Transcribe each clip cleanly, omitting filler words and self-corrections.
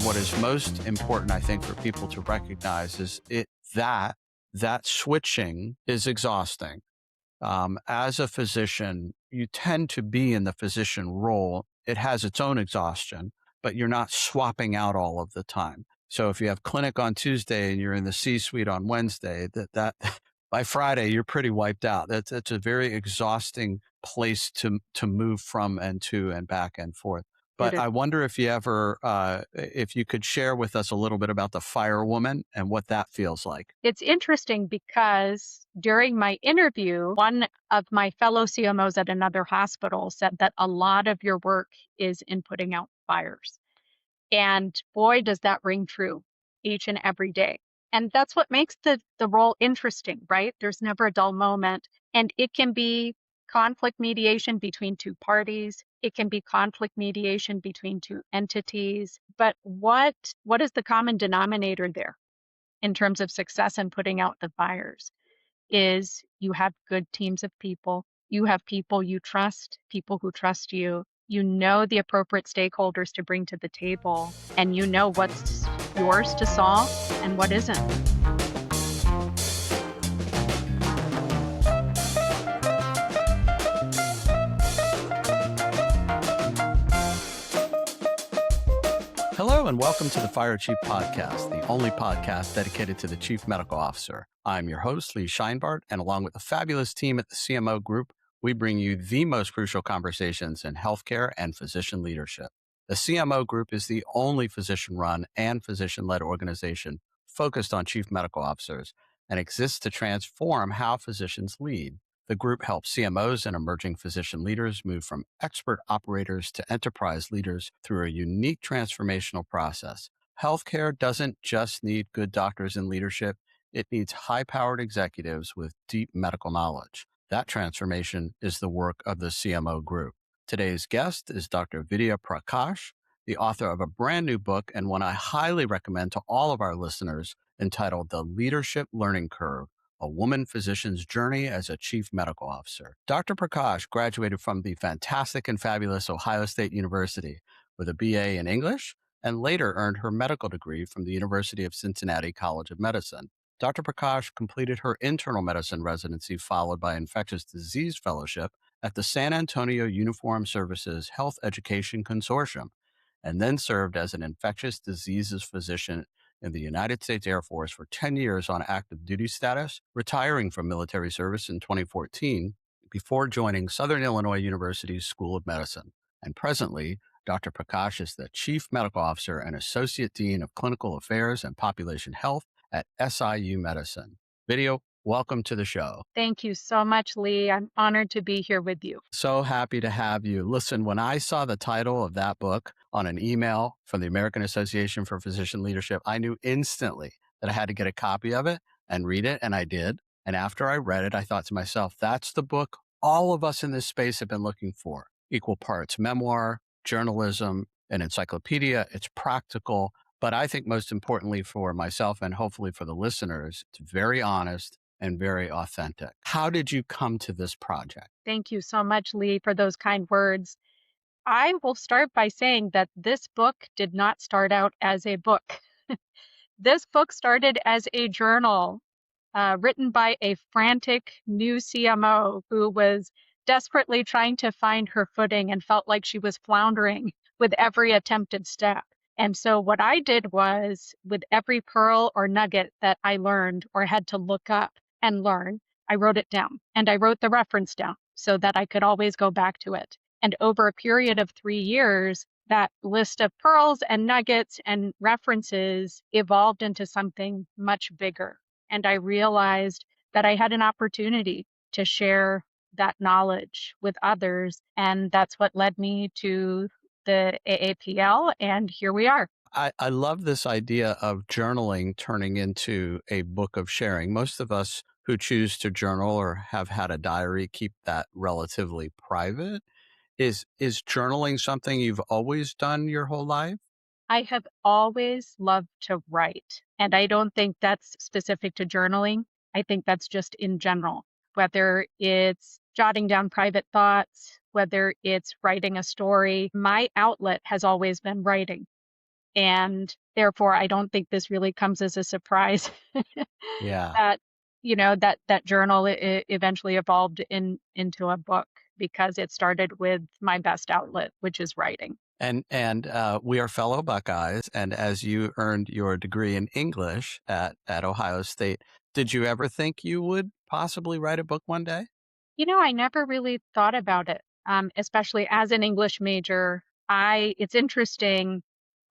what is most important, I think, for people to recognize is that switching is exhausting. As a physician, you tend to be in the physician role. It has its own exhaustion, but you're not swapping out all of the time. So if you have clinic on Tuesday and you're in the C-suite on Wednesday, that by Friday you're pretty wiped out. That's a very exhausting place to move from and to and back and forth. But I wonder if you ever, if you could share with us a little bit about the firewoman and what that feels like. It's interesting because during my interview, one of my fellow CMOs at another hospital said that a lot of your work is in putting out fires. And boy, does that ring true each and every day. And that's what makes the role interesting, right? There's never a dull moment. And it can be conflict mediation between two parties. It can be conflict mediation between two entities. But what is the common denominator there in terms of success in putting out the fires? Is you have good teams of people. You have people you trust, people who trust you. You know the appropriate stakeholders to bring to the table, and you know what's yours to solve and what isn't. Hello and welcome to the Fire Chief Podcast, the only podcast dedicated to the Chief Medical Officer. I'm your host, Lee Scheinbart, and along with the fabulous team at the CMO Group, we bring you the most crucial conversations in healthcare and physician leadership. The CMO Group is the only physician-run and physician-led organization focused on chief medical officers and exists to transform how physicians lead. The group helps CMOs and emerging physician leaders move from expert operators to enterprise leaders through a unique transformational process. Healthcare doesn't just need good doctors in leadership, it needs high-powered executives with deep medical knowledge. That transformation is the work of the CMO Group. Today's guest is Dr. Vidhya Prakash, the author of a brand new book and one I highly recommend to all of our listeners entitled The Leadership Learning Curve: A Woman Physician's Journey as a Chief Medical Officer. Dr. Prakash graduated from the fantastic and fabulous Ohio State University with a BA in English and later earned her medical degree from the University of Cincinnati College of Medicine. Dr. Prakash completed her internal medicine residency followed by infectious disease fellowship at the San Antonio Uniformed Services Health Education Consortium, and then served as an infectious diseases physician in the United States Air Force for 10 years on active duty status, retiring from military service in 2014 before joining Southern Illinois University's School of Medicine. And presently, Dr. Prakash is the Chief Medical Officer and Associate Dean of Clinical Affairs and Population Health at SIU Medicine. Vidhya, welcome to the show. Thank you so much, Lee. I'm honored to be here with you. So happy to have you. Listen, when I saw the title of that book on an email from the American Association for Physician Leadership, I knew instantly that I had to get a copy of it and read it, and I did. And after I read it, I thought to myself, that's the book all of us in this space have been looking for. Equal parts memoir, journalism, an encyclopedia. It's practical. But I think most importantly for myself and hopefully for the listeners, it's very honest and very authentic. How did you come to this project? Thank you so much, Lee, for those kind words. I will start by saying that this book did not start out as a book. This book started as a journal written by a frantic new CMO who was desperately trying to find her footing and felt like she was floundering with every attempted step. And so what I did was, with every pearl or nugget that I learned or had to look up and learn, I wrote it down. And I wrote the reference down so that I could always go back to it. And over a period of 3 years, that list of pearls and nuggets and references evolved into something much bigger. And I realized that I had an opportunity to share that knowledge with others. And that's what led me to the AAPL, and here we are. I love this idea of journaling turning into a book of sharing. Most of us who choose to journal or have had a diary keep that relatively private. Is journaling something you've always done your whole life? I have always loved to write, and I don't think that's specific to journaling. I think that's just in general, whether it's jotting down private thoughts, whether it's writing a story. My outlet has always been writing. And therefore, I don't think this really comes as a surprise Yeah. that, that journal eventually evolved into a book because it started with my best outlet, which is writing. And we are fellow Buckeyes. And as you earned your degree in English at Ohio State, did you ever think you would possibly write a book one day? I never really thought about it, especially as an English major. It's interesting.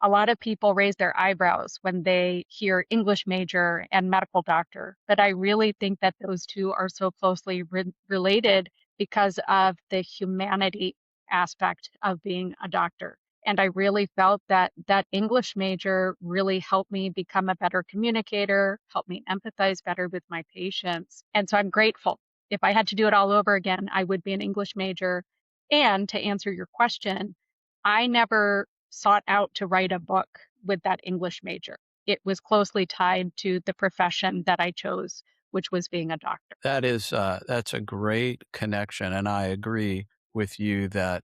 A lot of people raise their eyebrows when they hear English major and medical doctor, but I really think that those two are so closely related because of the humanity aspect of being a doctor. And I really felt that that English major really helped me become a better communicator, helped me empathize better with my patients. And so I'm grateful. If I had to do it all over again, I would be an English major. And to answer your question, I never sought out to write a book with that English major. It was closely tied to the profession that I chose, which was being a doctor. That's a great connection, and I agree with you that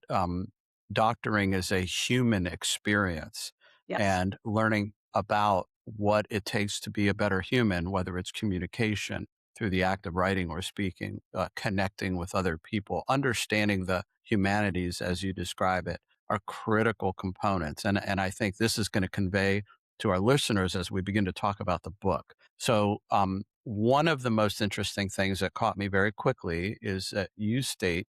doctoring is a human experience, Yes. and learning about what it takes to be a better human, whether it's communication through the act of writing or speaking, connecting with other people, understanding the humanities as you describe it, are critical components. And I think this is going to convey to our listeners as we begin to talk about the book. So, one of the most interesting things that caught me very quickly is that you state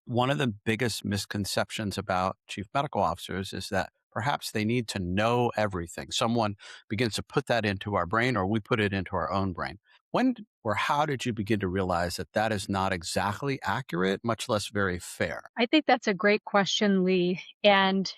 one of the biggest misconceptions about chief medical officers is that perhaps they need to know everything. Someone begins to put that into our brain, or we put it into our own brain. When or how did you begin to realize that that is not exactly accurate, much less very fair? I think that's a great question, Lee. And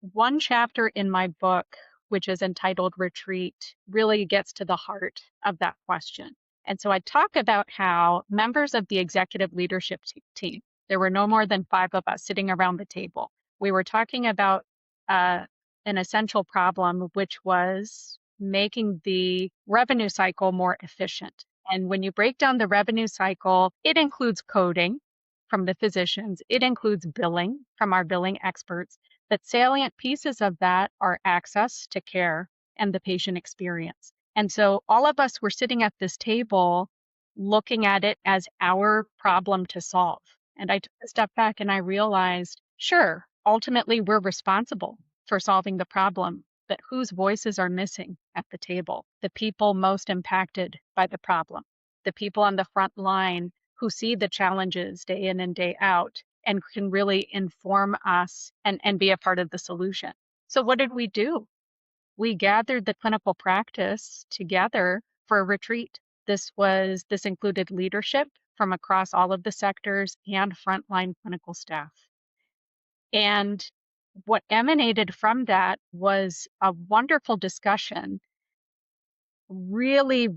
one chapter in my book, which is entitled Retreat, really gets to the heart of that question. And so I talk about how members of the executive leadership team, there were no more than 5 of us sitting around the table. We were talking about uh, an essential problem, which was making the revenue cycle more efficient. And when you break down the revenue cycle, it includes coding from the physicians, it includes billing from our billing experts, but salient pieces of that are access to care and the patient experience. And so all of us were sitting at this table looking at it as our problem to solve. And I took a step back and I realized, sure, ultimately we're responsible for solving the problem, but whose voices are missing at the table? The people most impacted by the problem, the people on the front line who see the challenges day in and day out and can really inform us and be a part of the solution. So what did we do? We gathered the clinical practice together for a retreat. This included leadership from across all of the sectors and frontline clinical staff. And what emanated from that was a wonderful discussion, really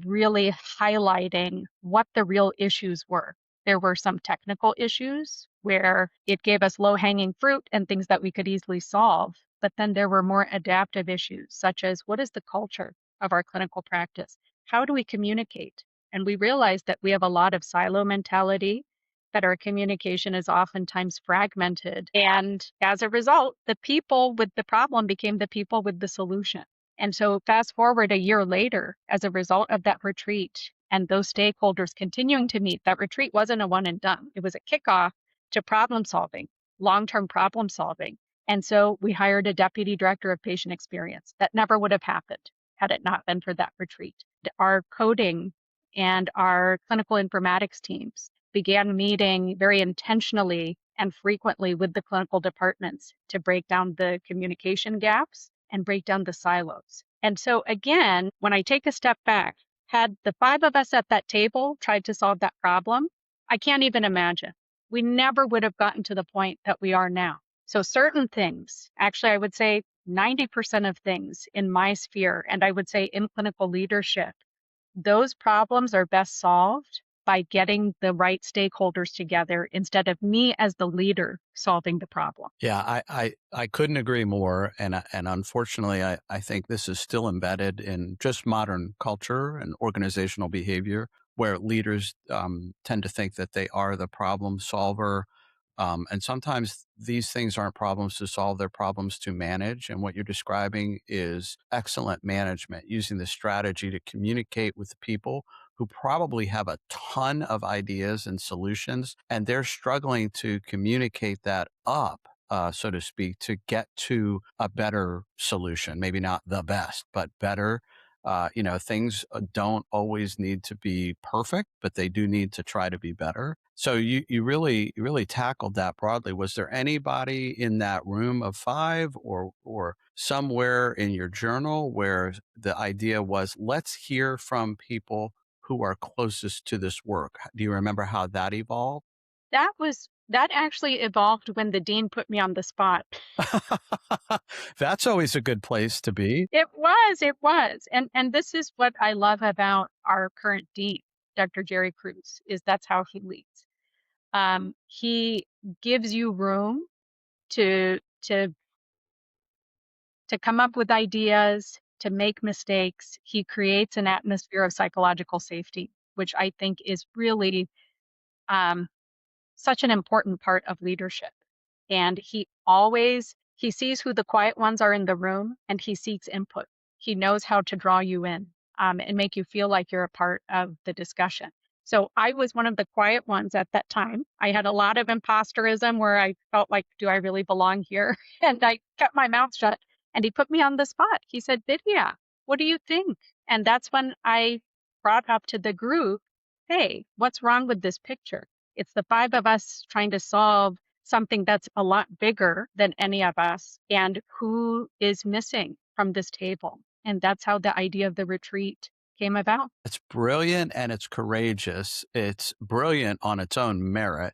highlighting what the real issues were. There were some technical issues where it gave us low hanging fruit and things that we could easily solve. But then there were more adaptive issues, such as what is the culture of our clinical practice? How do we communicate? And we realized that we have a lot of silo mentality, that our communication is oftentimes fragmented. And as a result, the people with the problem became the people with the solution. And so fast forward a year later, as a result of that retreat and those stakeholders continuing to meet, that retreat wasn't a one and done. It was a kickoff to problem solving, long-term problem solving. And so we hired a deputy director of patient experience. That never would have happened had it not been for that retreat. Our coding and our clinical informatics teams began meeting very intentionally and frequently with the clinical departments to break down the communication gaps and break down the silos. And so again, when I take a step back, had the 5 of us at that table tried to solve that problem, I can't even imagine. We never would have gotten to the point that we are now. So certain things, actually, I would say 90% of things in my sphere, and I would say in clinical leadership, those problems are best solved by getting the right stakeholders together instead of me as the leader solving the problem. Yeah, I couldn't agree more. And unfortunately, I think this is still embedded in just modern culture and organizational behavior where leaders tend to think that they are the problem solver. And sometimes these things aren't problems to solve, they're problems to manage. And what you're describing is excellent management, using the strategy to communicate with people who probably have a ton of ideas and solutions, and they're struggling to communicate that up. So to speak, to get to a better solution, maybe not the best, but better. Things don't always need to be perfect, but they do need to try to be better. So you really tackled that broadly. Was there anybody in that room of five, or somewhere in your journal where the idea was, let's hear from people who are closest to this work? Do you remember how that evolved? That actually evolved when the dean put me on the spot. That's always a good place to be. It was. And this is what I love about our current dean, Dr. Jerry Cruz, is that's how he leads. He gives you room to to to come up with ideas, to make mistakes. He creates an atmosphere of psychological safety, which I think is really um, such an important part of leadership. And he sees who the quiet ones are in the room, and he seeks input. He knows how to draw you in, and make you feel like you're a part of the discussion. So I was one of the quiet ones at that time. I had a lot of imposterism where I felt like, do I really belong here? And I kept my mouth shut. And he put me on the spot. He said, Vidhya, what do you think? And that's when I brought up to the group, hey, what's wrong with this picture? It's the five of us trying to solve something that's a lot bigger than any of us, and who is missing from this table. And that's how the idea of the retreat came about. It's brilliant and it's courageous. It's brilliant on its own merit.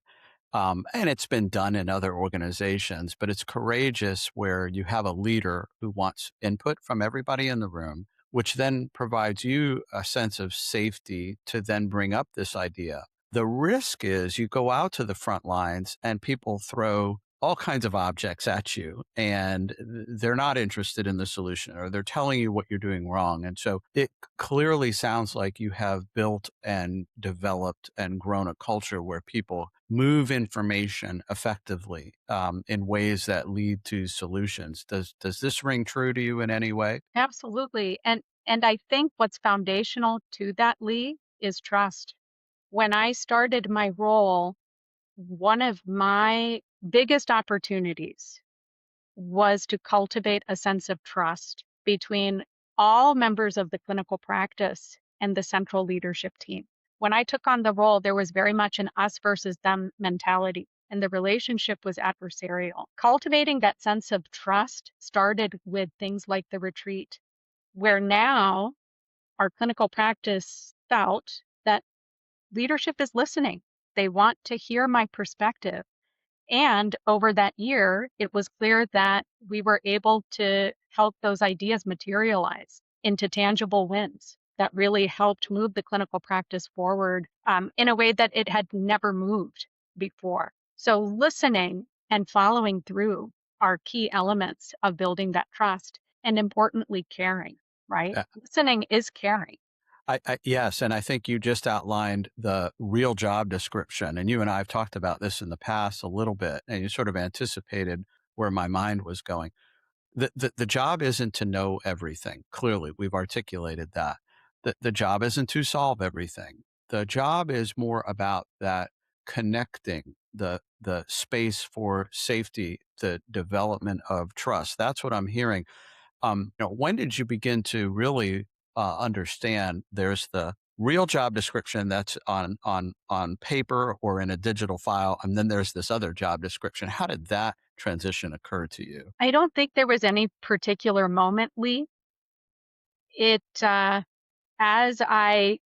And it's been done in other organizations, but it's courageous where you have a leader who wants input from everybody in the room, which then provides you a sense of safety to then bring up this idea. The risk is you go out to the front lines and people throw all kinds of objects at you, and they're not interested in the solution, or they're telling you what you're doing wrong. And so it clearly sounds like you have built and developed and grown a culture where people move information effectively, in ways that lead to solutions. Does this ring true to you in any way? Absolutely. And I think what's foundational to that, Lee, is trust. When I started my role, one of my biggest opportunities was to cultivate a sense of trust between all members of the clinical practice and the central leadership team. When I took on the role, there was very much an us versus them mentality, and the relationship was adversarial. Cultivating that sense of trust started with things like the retreat, where now our clinical practice felt that leadership is listening. They want to hear my perspective. And over that year, it was clear that we were able to help those ideas materialize into tangible wins that really helped move the clinical practice forward, in a way that it had never moved before. So listening and following through are key elements of building that trust, and importantly, caring, right? Listening is caring. Yes, and I think you just outlined the real job description, and you and I have talked about this in the past a little bit, and you sort of anticipated where my mind was going. The job isn't to know everything. Clearly, we've articulated that. The job isn't to solve everything. The job is more about that connecting the space for safety, the development of trust. That's what I'm hearing. When did you begin to really understand there's the real job description that's on paper or in a digital file, and then there's this other job description? How did that transition occur to you? I don't think there was any particular moment, Lee. As I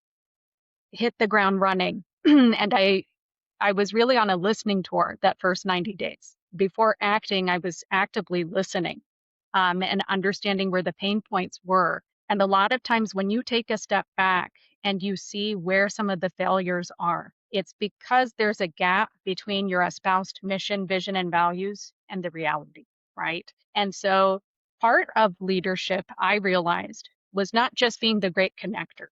hit the ground running, and I was really on a listening tour that first 90 days. Before acting, I was actively listening, and understanding where the pain points were. And a lot of times when you take a step back and you see where some of the failures are, it's because there's a gap between your espoused mission, vision, and values and the reality, right? And so part of leadership, I realized, was not just being the great connector.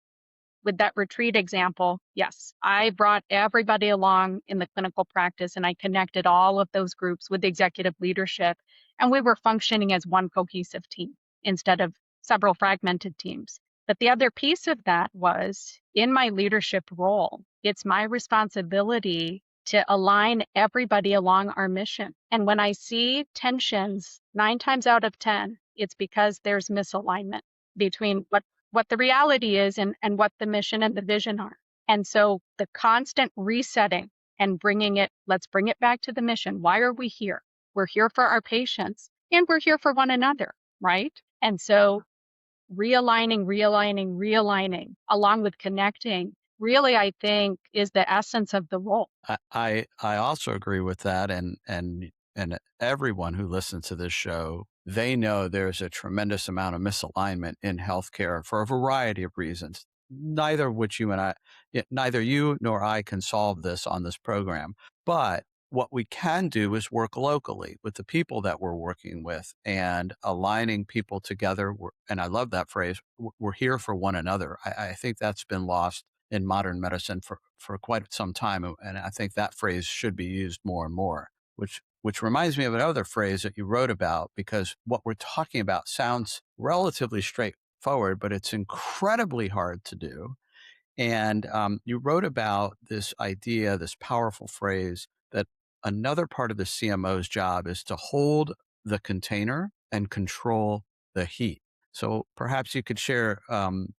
with that retreat example, yes, I brought everybody along in the clinical practice and I connected all of those groups with executive leadership. And we were functioning as one cohesive team instead of several fragmented teams. But the other piece of that was in my leadership role, it's my responsibility to align everybody along our mission. And when I see tensions, 9 times out of 10, it's because there's misalignment between what the reality is and what the mission and the vision are. And so the constant resetting and let's bring it back to the mission. Why are we here? We're here for our patients and we're here for one another, right? And so realigning, along with connecting, really, I think, is the essence of the role. I also agree with that, and everyone who listens to this show, they know there's a tremendous amount of misalignment in healthcare for a variety of reasons. Neither you nor I can solve this on this program, but what we can do is work locally with the people that we're working with and aligning people together. And I love that phrase. We're here for one another. I think that's been lost in modern medicine for quite some time. And I think that phrase should be used more and more, which reminds me of another phrase that you wrote about, because what we're talking about sounds relatively straightforward, but it's incredibly hard to do. And you wrote about this idea, this powerful phrase, that another part of the CMO's job is to hold the container and control the heat. So perhaps you could share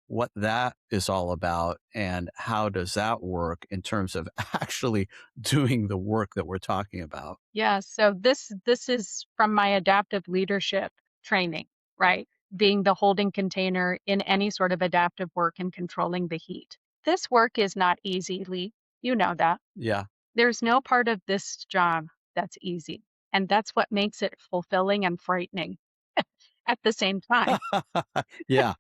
what that is all about and how does that work in terms of actually doing the work that we're talking about. Yeah, so this is from my adaptive leadership training, right? Being the holding container in any sort of adaptive work and controlling the heat. This work is not easy, Lee. You know that. Yeah. There's no part of this job that's easy. And that's what makes it fulfilling and frightening at the same time. Yeah.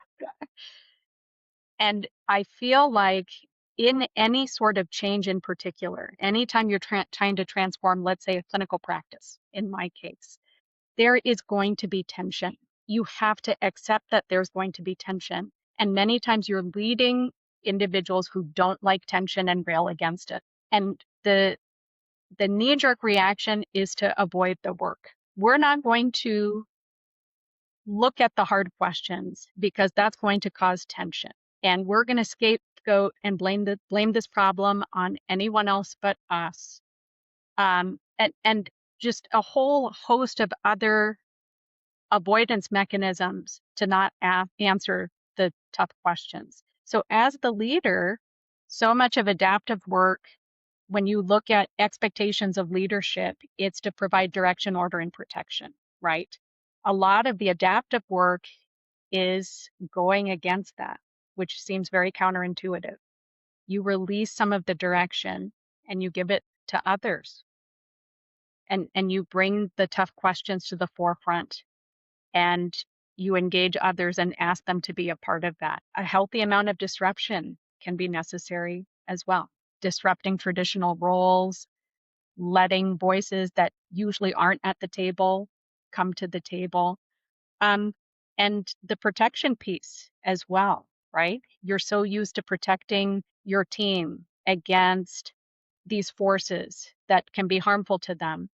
And I feel like in any sort of change in particular, anytime you're trying to transform, let's say, a clinical practice, in my case, there is going to be tension. You have to accept that there's going to be tension. And many times you're leading individuals who don't like tension and rail against it. And the knee-jerk reaction is to avoid the work. We're not going to look at the hard questions because that's going to cause tension. And we're going to scapegoat and blame this problem on anyone else but us. And just a whole host of other avoidance mechanisms to not answer the tough questions. So as the leader, so much of adaptive work, when you look at expectations of leadership, it's to provide direction, order, and protection, right? A lot of the adaptive work is going against that, which seems very counterintuitive. You release some of the direction and you give it to others. And you bring the tough questions to the forefront and you engage others and ask them to be a part of that. A healthy amount of disruption can be necessary as well. Disrupting traditional roles, letting voices that usually aren't at the table come to the table. And the protection piece as well, right? You're so used to protecting your team against these forces that can be harmful to them,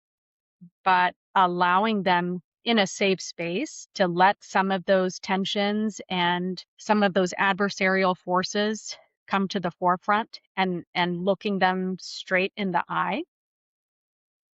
but allowing them in a safe space to let some of those tensions and some of those adversarial forces come to the forefront and looking them straight in the eye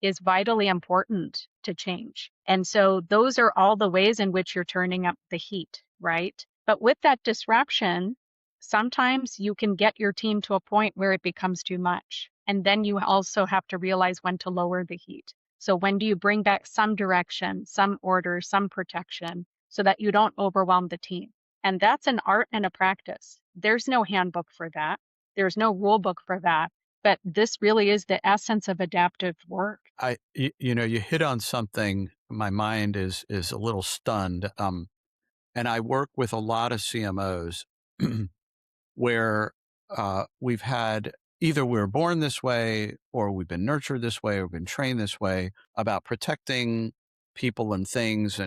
is vitally important to change. And so those are all the ways in which you're turning up the heat, right? But with that disruption, sometimes you can get your team to a point where it becomes too much. And then you also have to realize when to lower the heat. So when do you bring back some direction, some order, some protection so that you don't overwhelm the team? And that's an art and a practice. There's no handbook for that. There's no rule book for that. But this really is the essence of adaptive work. You hit on something. My mind is a little stunned. And I work with a lot of CMOs where we've had either we're born this way or we've been nurtured this way or been trained this way about protecting people and things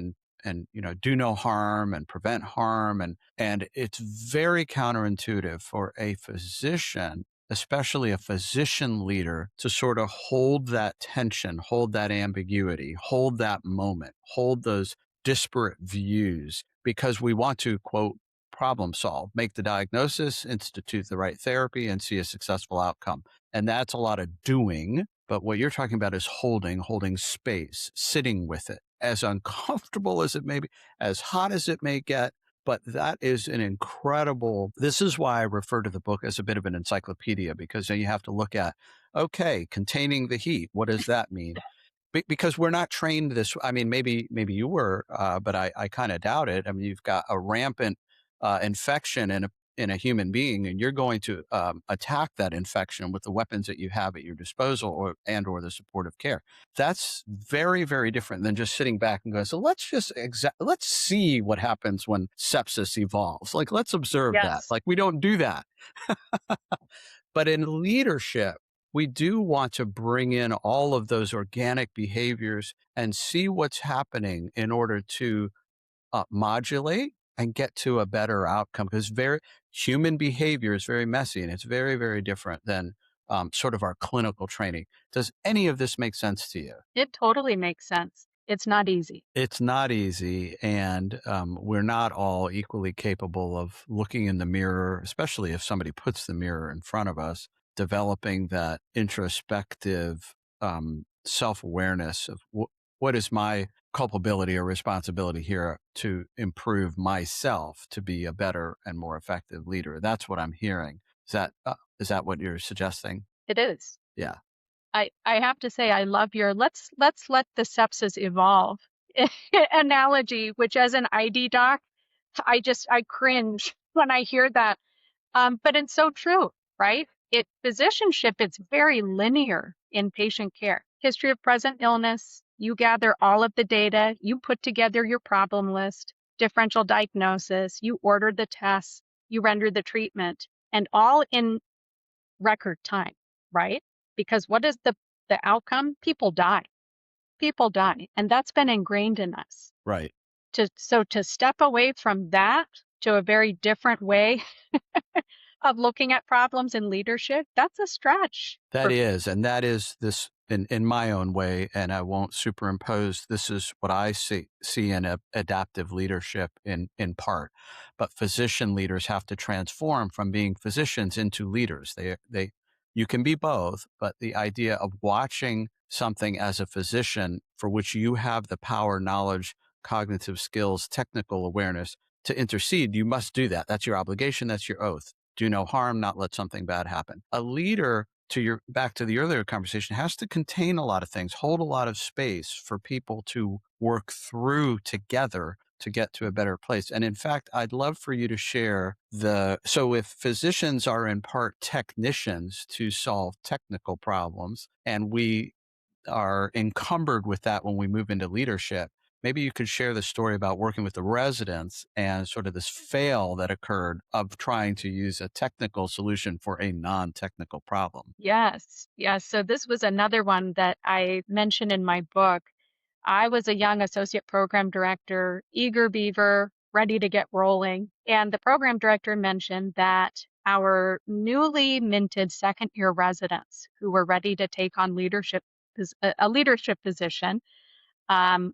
and do no harm and prevent harm. And it's very counterintuitive for a physician, especially a physician leader, to sort of hold that tension, hold that ambiguity, hold that moment, hold those disparate views, because we want to, quote, problem solve, make the diagnosis, institute the right therapy, and see a successful outcome. And that's a lot of doing. But what you're talking about is holding space, sitting with it, as uncomfortable as it may be, as hot as it may get. But that is an incredible, this is why I refer to the book as a bit of an encyclopedia, because then you have to look at, okay, containing the heat, what does that mean? Because we're not trained this. I mean, maybe you were, but I kind of doubt it. I mean, you've got a rampant infection in a human being, and you're going to attack that infection with the weapons that you have at your disposal, or the supportive care. That's very, very different than just sitting back and going, so let's just let's see what happens when sepsis evolves. Like, let's observe that. Yes. Like, we don't do that. But in leadership, we do want to bring in all of those organic behaviors and see what's happening in order to modulate and get to a better outcome. Because human behavior is very messy, and it's very, very different than sort of our clinical training. Does any of this make sense to you? It totally makes sense. It's not easy. It's not easy, and we're not all equally capable of looking in the mirror, especially if somebody puts the mirror in front of us, developing that introspective self-awareness of what is my culpability or responsibility here to improve myself to be a better and more effective leader. That's what I'm hearing. Is that what you're suggesting? It is. Yeah. I have to say, I love your let's let the sepsis evolve analogy, which as an ID doc, I cringe when I hear that. But it's so true, right? Physicianship, it's very linear in patient care. History of present illness, you gather all of the data, you put together your problem list, differential diagnosis, you order the tests, you render the treatment, and all in record time, right? Because what is the outcome? People die. People die. And that's been ingrained in us. Right. So to step away from that to a very different way of looking at problems in leadership, that's a stretch. That is, and that is this in my own way, and I won't superimpose. This is what I see in adaptive leadership in part. But physician leaders have to transform from being physicians into leaders. You can be both, but the idea of watching something as a physician for which you have the power, knowledge, cognitive skills, technical awareness to intercede, you must do that. That's your obligation. That's your oath. Do no harm, not let something bad happen. A leader, back to the earlier conversation, has to contain a lot of things, hold a lot of space for people to work through together to get to a better place. And in fact, I'd love for you to share so if physicians are in part technicians to solve technical problems, and we are encumbered with that when we move into leadership, maybe you could share the story about working with the residents and sort of this fail that occurred of trying to use a technical solution for a non-technical problem. Yes. Yes. So this was another one that I mentioned in my book. I was a young associate program director, eager beaver, ready to get rolling. And the program director mentioned that our newly minted second year residents who were ready to take on a leadership position,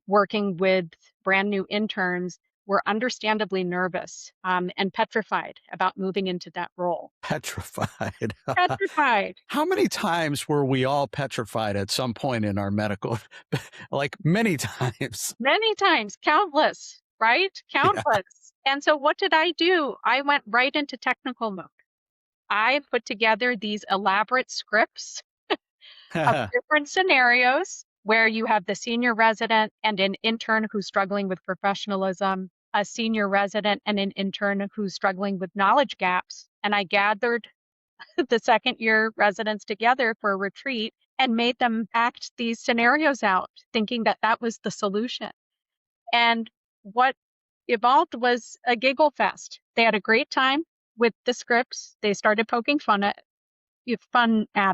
working with brand new interns, were understandably nervous and petrified about moving into that role. Petrified. Petrified. How many times were we all petrified at some point in our medical, like many times? Many times, countless, right? Countless. And so what did I do? I went right into technical mode. I put together these elaborate scripts of different scenarios where you have the senior resident and an intern who's struggling with professionalism, a senior resident and an intern who's struggling with knowledge gaps. And I gathered the second year residents together for a retreat and made them act these scenarios out, thinking that that was the solution. And what evolved was a giggle fest. They had a great time with the scripts. They started poking fun at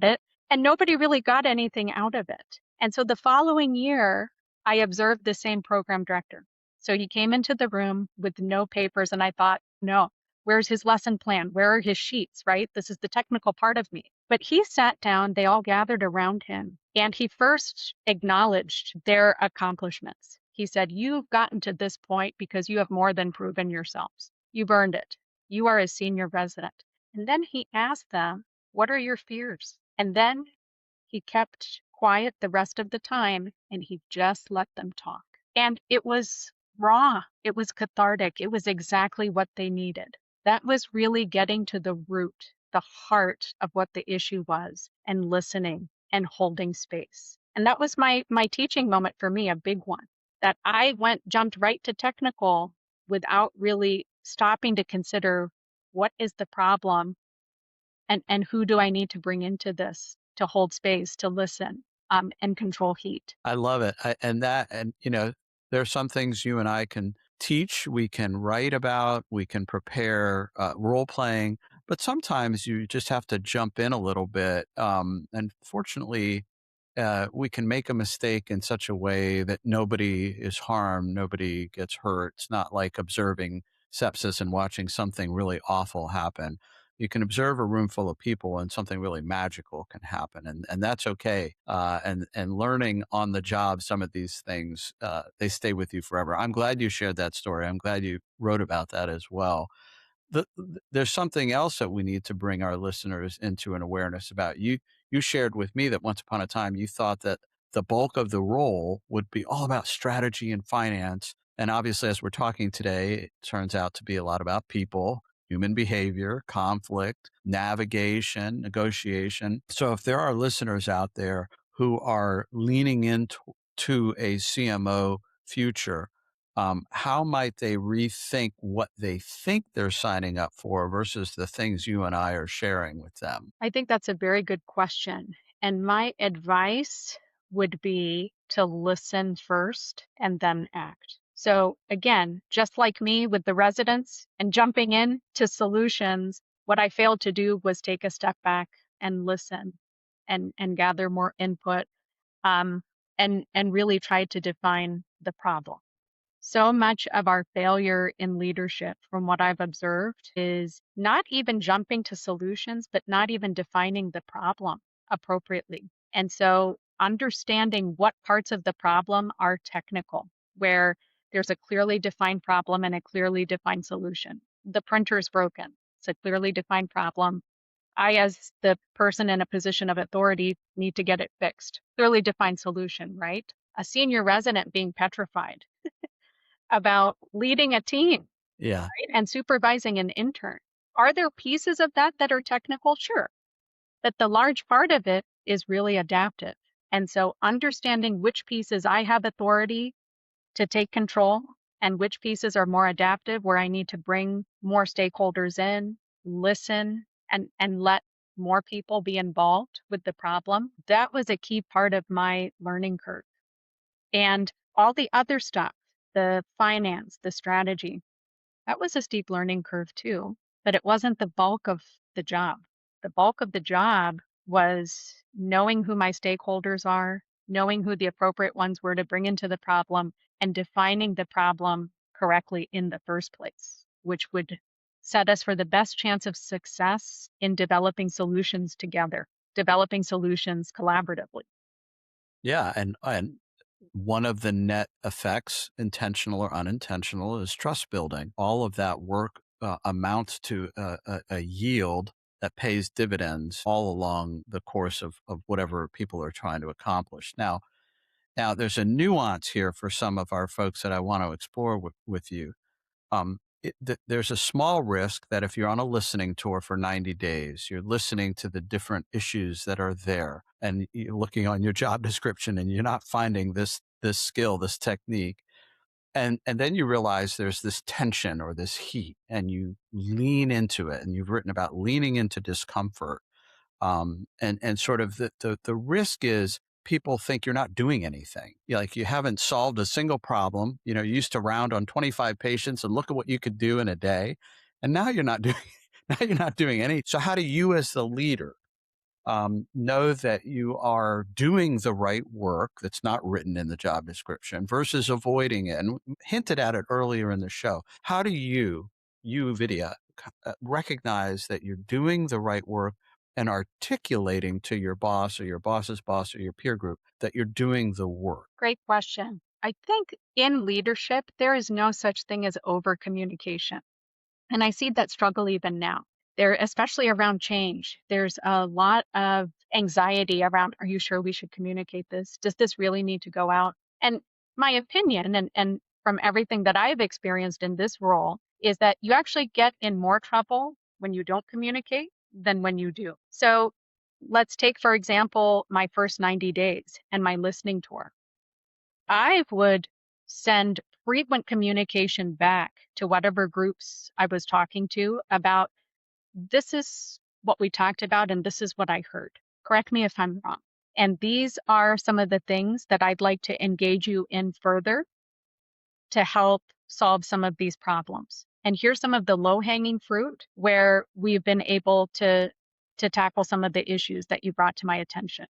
it, and nobody really got anything out of it. And so the following year, I observed the same program director. So he came into the room with no papers, and I thought, no, where's his lesson plan? Where are his sheets, right? This is the technical part of me. But he sat down, they all gathered around him, and he first acknowledged their accomplishments. He said, you've gotten to this point because you have more than proven yourselves. You've earned it. You are a senior resident. And then he asked them, what are your fears? And then he kept quiet the rest of the time and he just let them talk. And it was raw. It was cathartic. It was exactly what they needed. That was really getting to the root, the heart of what the issue was, and listening and holding space. And that was my teaching moment for me, a big one, that I jumped right to technical without really stopping to consider what is the problem and who do I need to bring into this to hold space, to listen, and control heat. I love it. There are some things you and I can teach, we can write about, we can prepare role playing, but sometimes you just have to jump in a little bit. And fortunately, we can make a mistake in such a way that nobody is harmed, nobody gets hurt. It's not like observing sepsis and watching something really awful happen. You can observe a room full of people and something really magical can happen, and that's okay. And learning on the job some of these things, they stay with you forever. I'm glad you shared that story. I'm glad you wrote about that as well. There's something else that we need to bring our listeners into an awareness about. You shared with me that once upon a time you thought that the bulk of the role would be all about strategy and finance. And obviously, as we're talking today, it turns out to be a lot about people, human behavior, conflict, navigation, negotiation. So if there are listeners out there who are leaning into a CMO future, how might they rethink what they think they're signing up for versus the things you and I are sharing with them? I think that's a very good question. And my advice would be to listen first and then act. So again, just like me with the residents and jumping in to solutions, what I failed to do was take a step back and listen and gather more input, um, and really try to define the problem. So much of our failure in leadership, from what I've observed, is not even jumping to solutions, but not even defining the problem appropriately. And so understanding what parts of the problem are technical, where there's a clearly defined problem and a clearly defined solution. The printer is broken. It's a clearly defined problem. I, as the person in a position of authority, need to get it fixed. Clearly defined solution, right? A senior resident being petrified about leading a team, Yeah. right? And supervising an intern. Are there pieces of that that are technical? Sure. But the large part of it is really adaptive. And so understanding which pieces I have authority to take control and which pieces are more adaptive, where I need to bring more stakeholders in, listen, and let more people be involved with the problem. That was a key part of my learning curve. And all the other stuff, the finance, the strategy, that was a steep learning curve too, but it wasn't the bulk of the job. The bulk of the job was knowing who my stakeholders are, knowing who the appropriate ones were to bring into the problem, and defining the problem correctly in the first place, which would set us for the best chance of success in developing solutions together, developing solutions collaboratively. Yeah. And one of the net effects, intentional or unintentional, is trust building. All of that work amounts to a yield that pays dividends all along the course of whatever people are trying to accomplish. Now there's a nuance here for some of our folks that I want to explore with you. There's a small risk that if you're on a listening tour for 90 days, you're listening to the different issues that are there and you're looking on your job description and you're not finding this skill, this technique. And then you realize there's this tension or this heat and you lean into it, and you've written about leaning into discomfort. And sort of the risk is people think you're not doing anything. Like you haven't solved a single problem. You used to round on 25 patients and look at what you could do in a day. And now you're not doing, now you're not doing any. So how do you as the leader know that you are doing the right work that's not written in the job description versus avoiding it. And hinted at it earlier in the show. How do you, Vidya, recognize that you're doing the right work and articulating to your boss or your boss's boss or your peer group that you're doing the work? Great question. I think in leadership, there is no such thing as over communication. And I see that struggle even now. There, especially around change, there's a lot of anxiety around, are you sure we should communicate this? Does this really need to go out? And my opinion, and from everything that I've experienced in this role, is that you actually get in more trouble when you don't communicate than when you do. So let's take, for example, my first 90 days and my listening tour. I would send frequent communication back to whatever groups I was talking to about, this is what we talked about and this is what I heard. Correct me if I'm wrong. And these are some of the things that I'd like to engage you in further to help solve some of these problems. And here's some of the low-hanging fruit where we've been able to tackle some of the issues that you brought to my attention.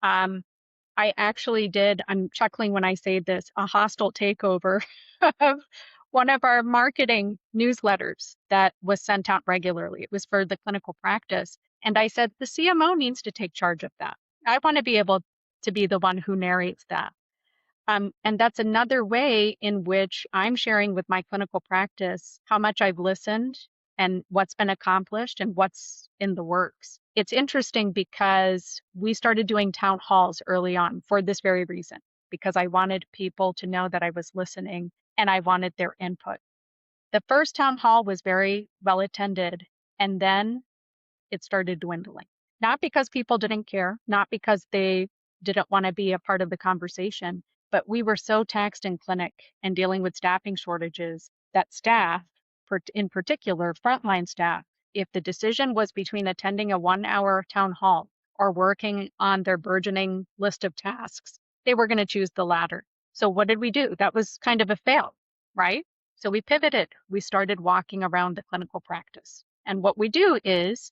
I actually did, I'm chuckling when I say this, a hostile takeover of one of our marketing newsletters that was sent out regularly. It was for the clinical practice. And I said, the CMO needs to take charge of that. I want to be able to be the one who narrates that. And that's another way in which I'm sharing with my clinical practice how much I've listened and what's been accomplished and what's in the works. It's interesting because we started doing town halls early on for this very reason, because I wanted people to know that I was listening and I wanted their input. The first town hall was very well attended, and then it started dwindling. Not because people didn't care, not because they didn't want to be a part of the conversation, but we were so taxed in clinic and dealing with staffing shortages that staff, in particular frontline staff, if the decision was between attending a 1-hour town hall or working on their burgeoning list of tasks, they were going to choose the latter. So what did we do? That was kind of a fail, right? So we pivoted. We started walking around the clinical practice. And what we do is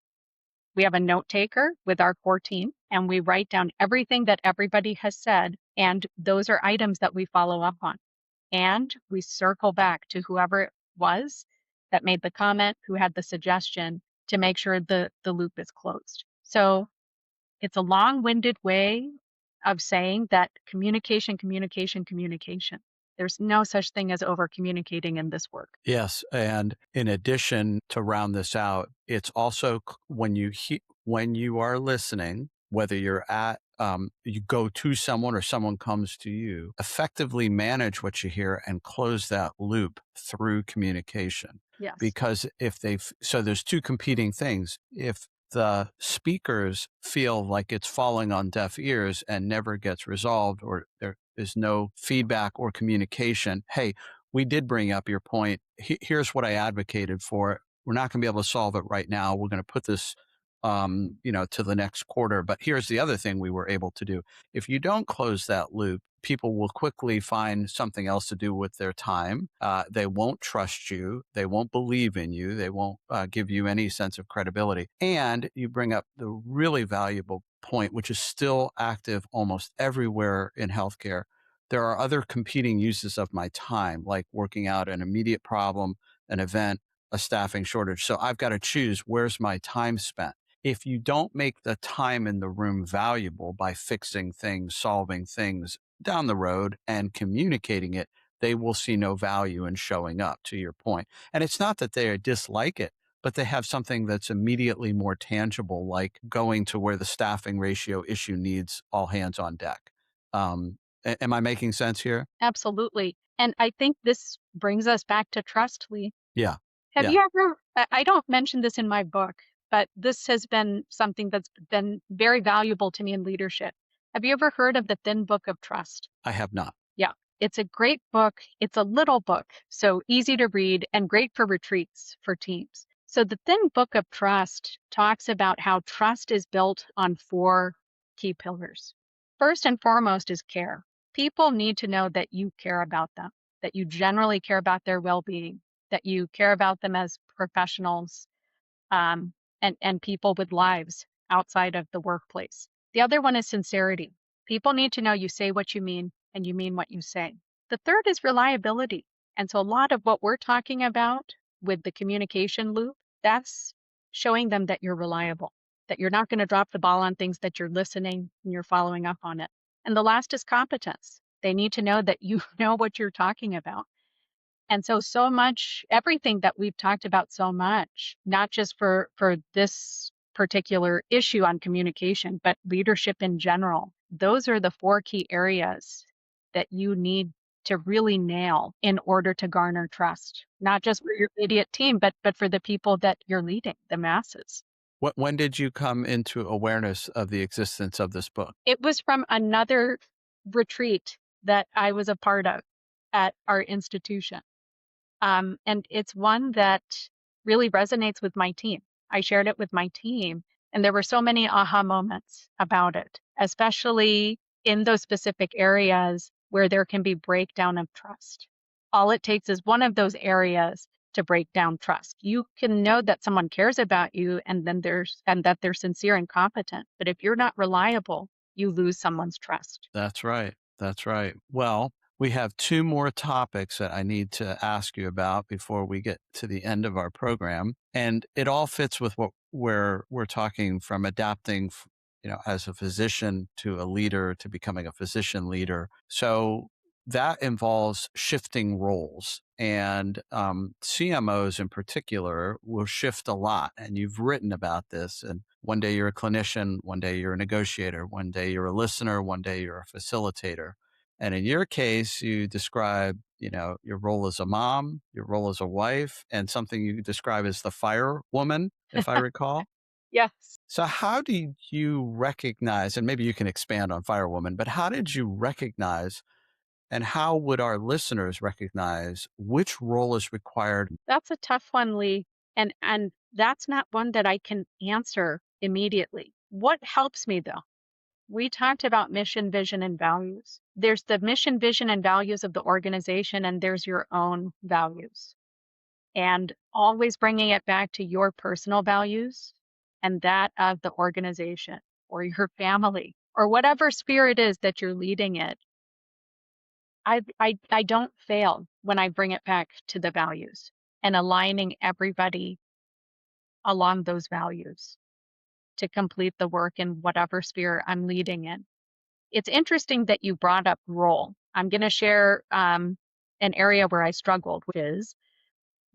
we have a note taker with our core team, and we write down everything that everybody has said. And those are items that we follow up on. And we circle back to whoever it was that made the comment, who had the suggestion, to make sure the loop is closed. So it's a long-winded way of saying that communication, communication, communication. There's no such thing as over communicating in this work. Yes, and in addition, to round this out, it's also when you are listening, whether you're at you go to someone or someone comes to you, effectively manage what you hear and close that loop through communication. Yes. Because so there's two competing things. If the speakers feel like it's falling on deaf ears and never gets resolved, or there is no feedback or communication, hey, we did bring up your point. Here's what I advocated for. We're not going to be able to solve it right now. We're going to put this, to the next quarter. But here's the other thing we were able to do. If you don't close that loop, people will quickly find something else to do with their time. They won't trust you. They won't believe in you. They won't give you any sense of credibility. And you bring up the really valuable point, which is still active almost everywhere in healthcare. There are other competing uses of my time, like working out an immediate problem, an event, a staffing shortage. So I've got to choose, where's my time spent? If you don't make the time in the room valuable by fixing things, solving things down the road and communicating it, they will see no value in showing up, to your point. And it's not that they dislike it, but they have something that's immediately more tangible, like going to where the staffing ratio issue needs all hands on deck. Am I making sense here? Absolutely. And I think this brings us back to trust, Lee. Yeah. Have Yeah. you ever, I don't mention this in my book, but this has been something that's been very valuable to me in leadership. Have you ever heard of the Thin Book of Trust? I have not. Yeah, it's a great book. It's a little book, so easy to read and great for retreats for teams. So the Thin Book of Trust talks about how trust is built on 4 key pillars. First and foremost is care. People need to know that you care about them, that you generally care about their well-being, that you care about them as professionals, and people with lives. outside of the workplace. The other one is sincerity. People need to know you say what you mean and you mean what you say. The third is reliability. And so a lot of what we're talking about with the communication loop, that's showing them that you're reliable, that you're not going to drop the ball on things, that you're listening and you're following up on it. And the last is competence. They need to know that you know what you're talking about. And so much, everything that we've talked about so much, not just for this particular issue on communication, but leadership in general, those are the 4 key areas that you need to really nail in order to garner trust, not just for your immediate team, but for the people that you're leading, the masses. When did you come into awareness of the existence of this book? It was from another retreat that I was a part of at our institution. And it's one that really resonates with my team. I shared it with my team, and there were so many aha moments about it, especially in those specific areas where there can be breakdown of trust. All it takes is one of those areas to break down trust. You can know that someone cares about you and that they're sincere and competent. But if you're not reliable, you lose someone's trust. That's right. That's right. Well, we have 2 more topics that I need to ask you about before we get to the end of our program. And it all fits with where we're talking from adapting, as a physician to a leader to becoming a physician leader. So that involves shifting roles. And CMOs in particular will shift a lot. And you've written about this. And one day you're a clinician, one day you're a negotiator, one day you're a listener, one day you're a facilitator. And in your case, you describe, your role as a mom, your role as a wife, and something you describe as the firewoman, if I recall. Yes. So how do you recognize, and maybe you can expand on firewoman, but how did you recognize and how would our listeners recognize which role is required? That's a tough one, Lee. And that's not one that I can answer immediately. What helps me though? We talked about mission, vision, and values. There's the mission, vision, and values of the organization, and there's your own values. And always bringing it back to your personal values and that of the organization or your family or whatever sphere it is that you're leading it. I don't fail when I bring it back to the values and aligning everybody along those values to complete the work in whatever sphere I'm leading in. It's interesting that you brought up role. I'm going to share an area where I struggled, which is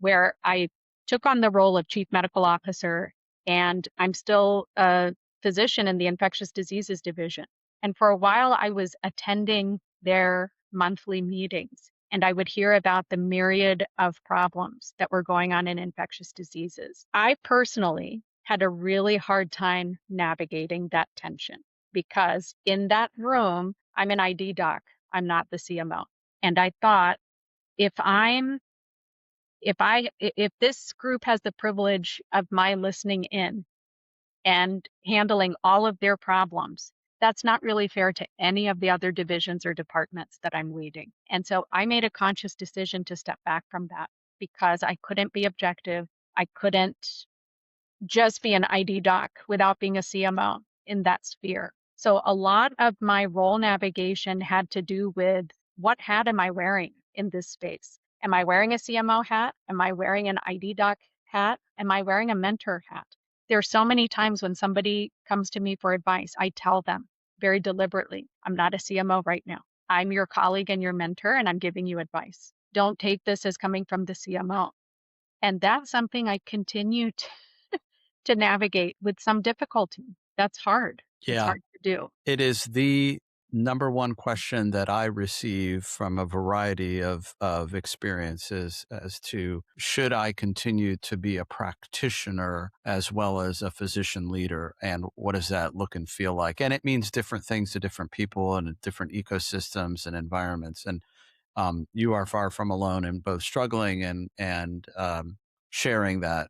where I took on the role of chief medical officer, and I'm still a physician in the infectious diseases division. And for a while, I was attending their monthly meetings, and I would hear about the myriad of problems that were going on in infectious diseases. I personally had a really hard time navigating that tension because in that room, I'm an ID doc, I'm not the CMO. And I thought, if this group has the privilege of my listening in and handling all of their problems, that's not really fair to any of the other divisions or departments that I'm leading. And so I made a conscious decision to step back from that because I couldn't be objective. I couldn't just be an ID doc without being a CMO in that sphere. So a lot of my role navigation had to do with what hat am I wearing in this space? Am I wearing a CMO hat? Am I wearing an ID doc hat? Am I wearing a mentor hat? There are so many times when somebody comes to me for advice, I tell them very deliberately, I'm not a CMO right now. I'm your colleague and your mentor, and I'm giving you advice. Don't take this as coming from the CMO. And that's something I continue to navigate with some difficulty. That's hard. It's Yeah, hard to do. it is the number one question that I receive from a variety of experiences as to should I continue to be a practitioner as well as a physician leader, and what does that look and feel like? And it means different things to different people and different ecosystems and environments. And you are far from alone in both struggling and sharing that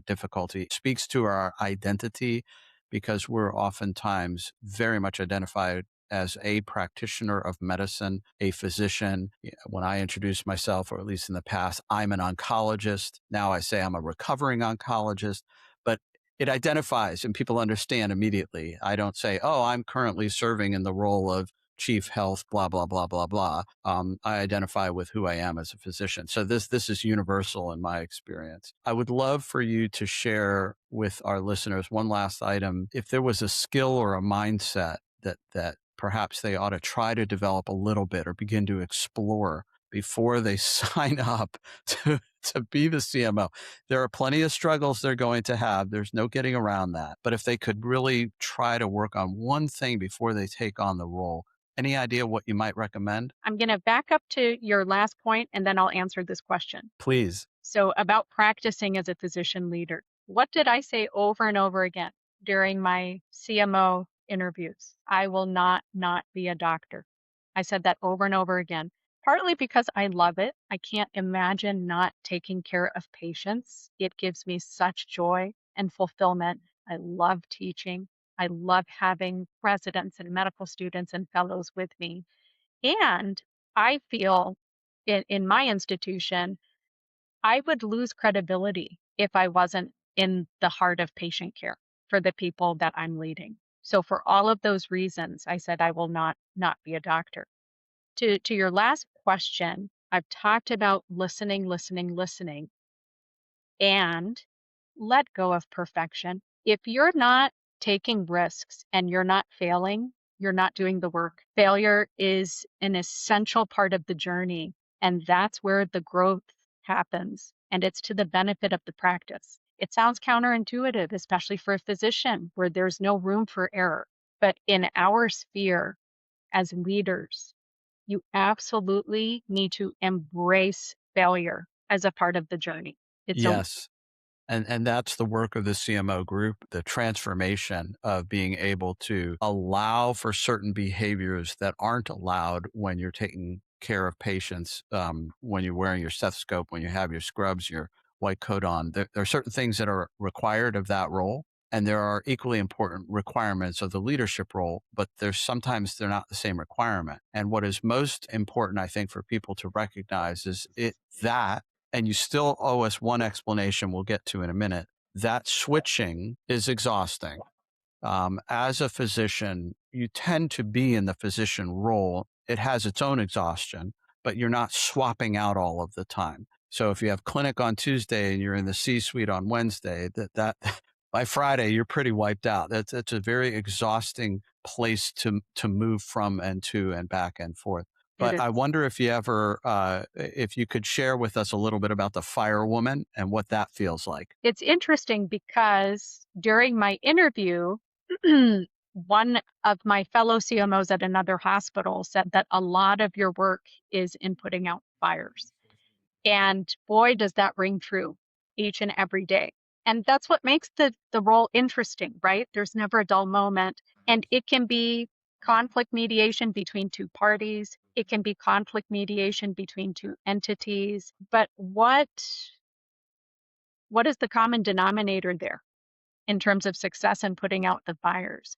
difficulty. It speaks to our identity because we're oftentimes very much identified as a practitioner of medicine, a physician. When I introduce myself, or at least in the past, I'm an oncologist. Now I say I'm a recovering oncologist. But it identifies and people understand immediately. I don't say, oh, I'm currently serving in the role of chief health, blah, blah, blah, blah, blah. I identify with who I am as a physician. So this is universal in my experience. I would love for you to share with our listeners one last item. If there was a skill or a mindset that perhaps they ought to try to develop a little bit or begin to explore before they sign up to be the CMO. There are plenty of struggles they're going to have. There's no getting around that. But if they could really try to work on one thing before they take on the role, any idea what you might recommend? I'm going to back up to your last point and then I'll answer this question. Please. So, about practicing as a physician leader, what did I say over and over again during my CMO interviews? I will not be a doctor. I said that over and over again, partly because I love it. I can't imagine not taking care of patients. It gives me such joy and fulfillment. I love teaching. I love having residents and medical students and fellows with me. And I feel in my institution, I would lose credibility if I wasn't in the heart of patient care for the people that I'm leading. So for all of those reasons, I said I will not be a doctor. To your last question, I've talked about listening, listening, listening, and let go of perfection. If you're not taking risks and you're not failing, you're not doing the work. Failure is an essential part of the journey, and that's where the growth happens. And it's to the benefit of the practice. It sounds counterintuitive, especially for a physician where there's no room for error. But in our sphere as leaders, you absolutely need to embrace failure as a part of the journey. It's a Yes. And that's the work of the CMO group, the transformation of being able to allow for certain behaviors that aren't allowed when you're taking care of patients, when you're wearing your stethoscope, when you have your scrubs, your white coat on. There are certain things that are required of that role. And there are equally important requirements of the leadership role, but there's sometimes they're not the same requirement. And what is most important, I think, for people to recognize is that and you still owe us one explanation we'll get to in a minute, that switching is exhausting. As a physician, you tend to be in the physician role. It has its own exhaustion, but you're not swapping out all of the time. So if you have clinic on Tuesday and you're in the C-suite on Wednesday, that by Friday, you're pretty wiped out. That's a very exhausting place to move from and to and back and forth. it But is. I wonder if you ever, if you could share with us a little bit about the firewoman and what that feels like. It's interesting because during my interview, one of my fellow CMOs at another hospital said that a lot of your work is in putting out fires. And boy, does that ring true each and every day. And that's what makes the role interesting, right? There's never a dull moment. And it can be conflict mediation between two parties. It can be conflict mediation between two entities. But what is the common denominator there in terms of success in putting out the fires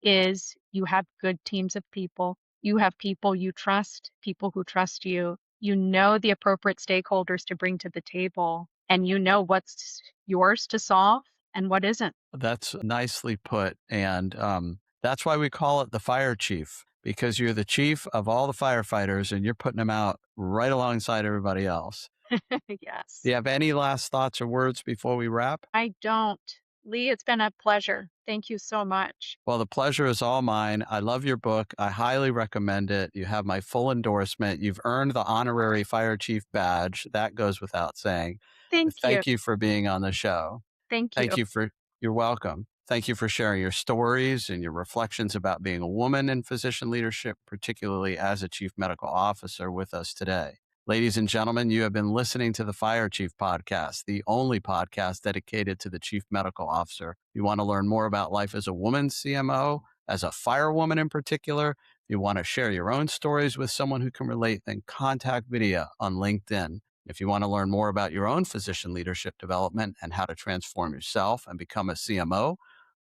is you have good teams of people. You have people you trust, people who trust you. You know the appropriate stakeholders to bring to the table, and you know what's yours to solve and what isn't. That's nicely put. And that's why we call it the fire chief, because you're the chief of all the firefighters and you're putting them out right alongside everybody else. Yes. Do you have any last thoughts or words before we wrap? I don't. Lee, it's been a pleasure. Thank you so much. Well, the pleasure is all mine. I love your book. I highly recommend it. You have my full endorsement. You've earned the honorary fire chief badge. That goes without saying. Thank you. Thank you for being on the show. Thank you. Thank you for, you're welcome. Thank you for sharing your stories and your reflections about being a woman in physician leadership, particularly as a chief medical officer with us today. Ladies and gentlemen, you have been listening to the Fire Chief Podcast, the only podcast dedicated to the chief medical officer. You want to learn more about life as a woman CMO, as a firewoman in particular. You want to share your own stories with someone who can relate, then contact Vidhya on LinkedIn. If you want to learn more about your own physician leadership development and how to transform yourself and become a CMO,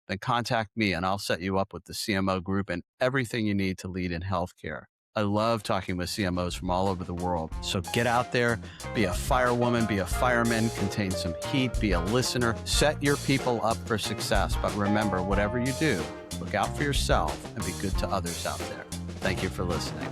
then contact me and I'll set you up with the CMO group and everything you need to lead in healthcare. I love talking with CMOs from all over the world. So get out there, be a firewoman, be a fireman, contain some heat, be a listener, set your people up for success. But remember, whatever you do, look out for yourself and be good to others out there. Thank you for listening.